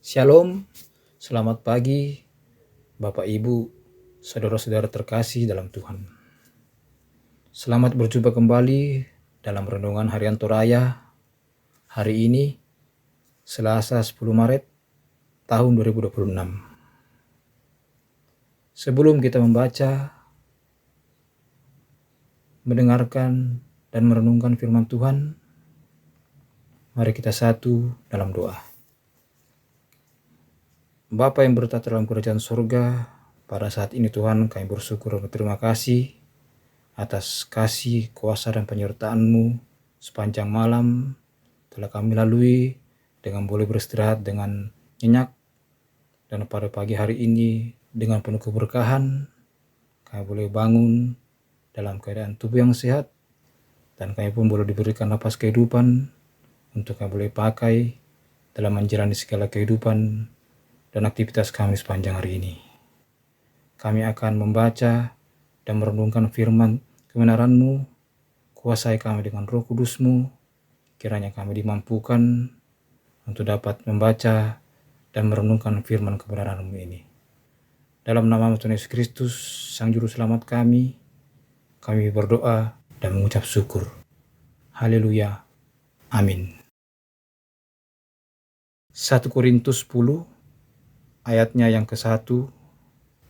Shalom, selamat pagi Bapak Ibu, saudara-saudara terkasih dalam Tuhan. Selamat berjumpa kembali dalam Renungan Harian Toraya hari ini, Selasa 10 Maret tahun 2026. Sebelum kita membaca, mendengarkan, dan merenungkan firman Tuhan, mari kita satu dalam doa. Bapa yang bertata dalam kerajaan surga, pada saat ini Tuhan kami bersyukur dan berterima kasih atas kasih, kuasa, dan penyertaan-Mu sepanjang malam telah kami lalui dengan boleh beristirahat dengan nyenyak, dan pada pagi hari ini dengan penuh keberkahan kami boleh bangun dalam keadaan tubuh yang sehat, dan kami pun boleh diberikan napas kehidupan untuk kami boleh pakai dalam menjalani segala kehidupan dan aktivitas kami sepanjang hari ini. Kami akan membaca dan merenungkan firman kebenaran-Mu. Kuasai kami dengan Roh Kudus-Mu, kiranya kami dimampukan untuk dapat membaca dan merenungkan firman kebenaran-Mu ini. Dalam nama Tuhan Yesus Kristus, Sang Juru Selamat kami berdoa dan mengucap syukur. Haleluya. Amin. 1 Korintus 10 ayatnya yang ke-1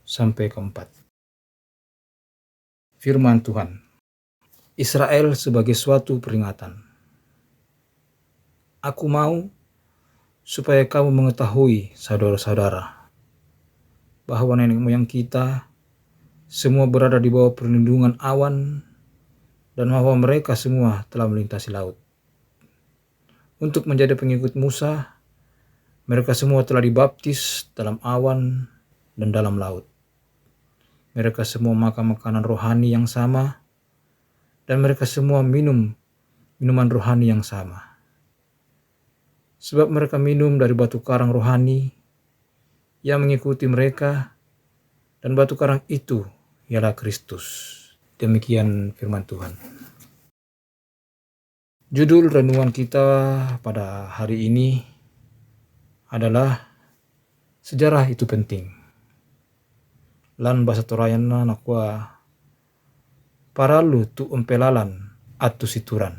sampai ke-4. Firman Tuhan. Israel sebagai suatu peringatan. Aku mau supaya kamu mengetahui, saudara-saudara, bahwa nenek moyang kita semua berada di bawah perlindungan awan, dan bahwa mereka semua telah melintasi laut. Untuk menjadi pengikut Musa, mereka semua telah dibaptis dalam awan dan dalam laut. Mereka semua makan makanan rohani yang sama, dan mereka semua minum minuman rohani yang sama. Sebab mereka minum dari batu karang rohani yang mengikuti mereka, dan batu karang itu ialah Kristus. Demikian firman Tuhan. Judul renungan kita pada hari ini adalah sejarah itu penting. Lan bahasa Torayana nakua paralu tu empelalan atu situran.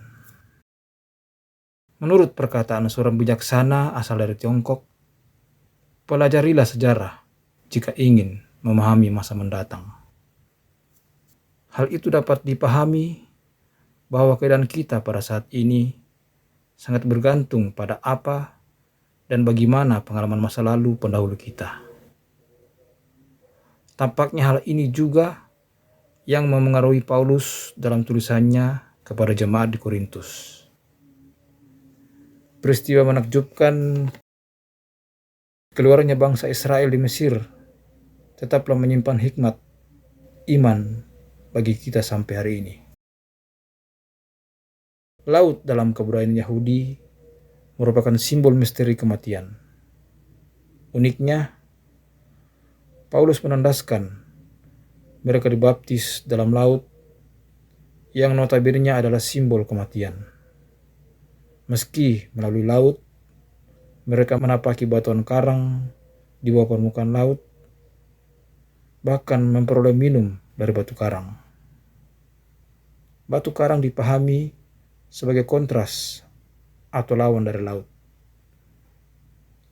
Menurut perkataan seorang bijaksana asal dari Tiongkok, pelajarilah sejarah jika ingin memahami masa mendatang. Hal itu dapat dipahami bahwa keadaan kita pada saat ini sangat bergantung pada apa dan bagaimana pengalaman masa lalu pendahulu kita. Tampaknya hal ini juga yang memengaruhi Paulus dalam tulisannya kepada jemaat di Korintus. Peristiwa menakjubkan keluarnya bangsa Israel di Mesir tetaplah menyimpan hikmat iman bagi kita sampai hari ini. Laut dalam kebudayaan Yahudi merupakan simbol misteri kematian. Uniknya, Paulus menandaskan mereka dibaptis dalam laut yang notabene adalah simbol kematian. Meski melalui laut, mereka menapaki batuan karang di bawah permukaan laut, bahkan memperoleh minum dari batu karang. Batu karang dipahami sebagai kontras atau lawan dari laut.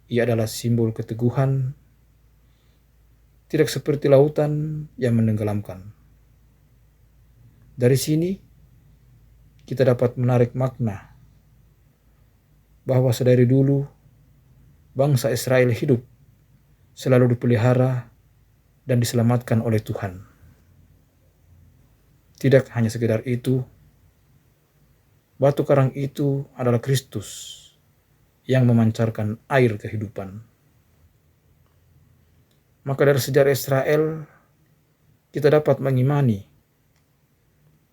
Ia adalah simbol keteguhan, tidak seperti lautan yang menenggelamkan. Dari sini, kita dapat menarik makna bahwa sedari dulu bangsa Israel hidup selalu dipelihara dan diselamatkan oleh Tuhan. Tidak hanya sekedar itu, batu karang itu adalah Kristus yang memancarkan air kehidupan. Maka dari sejarah Israel, kita dapat mengimani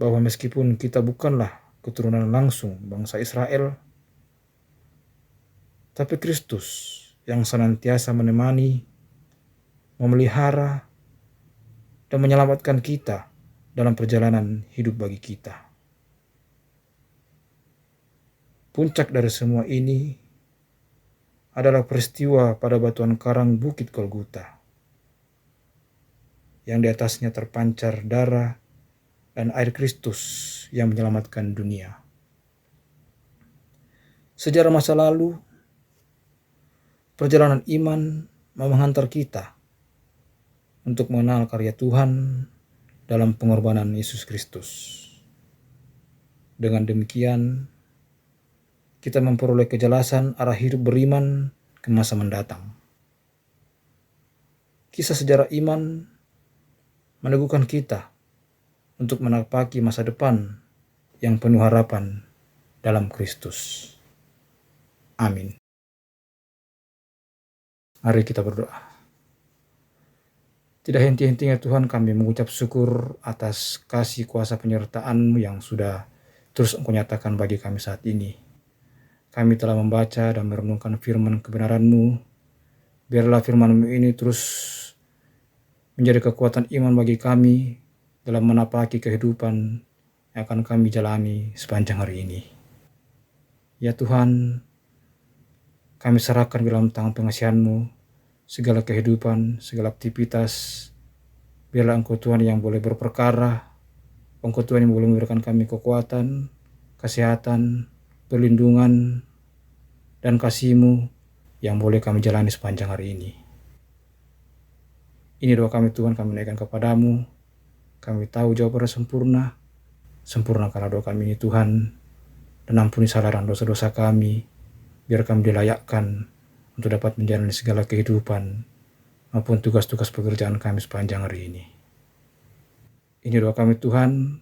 bahwa meskipun kita bukanlah keturunan langsung bangsa Israel, tapi Kristus yang senantiasa menemani, memelihara, dan menyelamatkan kita dalam perjalanan hidup bagi kita. Puncak dari semua ini adalah peristiwa pada batuan karang Bukit Golgota, yang di atasnya terpancar darah dan air Kristus yang menyelamatkan dunia. Sejarah masa lalu, perjalanan iman menghantar kita untuk mengenal karya Tuhan dalam pengorbanan Yesus Kristus. Dengan demikian, kita memperoleh kejelasan arah hidup beriman ke masa mendatang. Kisah sejarah iman meneguhkan kita untuk menapaki masa depan yang penuh harapan dalam Kristus. Amin. Mari kita berdoa. Tidak henti-hentinya Tuhan, kami mengucap syukur atas kasih kuasa penyertaan-Mu yang sudah terus Engkau nyatakan bagi kami saat ini. Kami telah membaca dan merenungkan firman kebenaran-Mu. Biarlah firman-Mu ini terus menjadi kekuatan iman bagi kami dalam menapaki kehidupan yang akan kami jalani sepanjang hari ini. Ya Tuhan, kami serahkan di dalam tangan pengasihan-Mu segala kehidupan, segala aktivitas. Biarlah Engkau Tuhan yang boleh berperkara, Engkau Tuhan yang boleh memberikan kami kekuatan, kesehatan, perlindungan, dan kasih-Mu yang boleh kami jalani sepanjang hari ini. Ini doa kami Tuhan, kami naikkan kepadamu. Kami tahu jawabannya sempurna. Sempurnakanlah doa kami ini Tuhan, dan ampuni salah dan dosa-dosa kami. Biar kami dilayakkan untuk dapat menjalani segala kehidupan maupun tugas-tugas pekerjaan kami sepanjang hari ini. Ini doa kami Tuhan,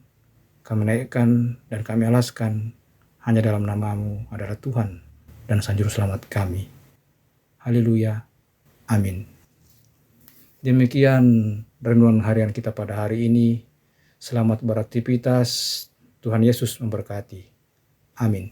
kami naikkan dan kami alaskan hanya dalam nama-Mu adalah Tuhan dan Sang Juru Selamat kami. Haleluya. Amin. Demikian renungan harian kita pada hari ini. Selamat beraktivitas. Tuhan Yesus memberkati. Amin.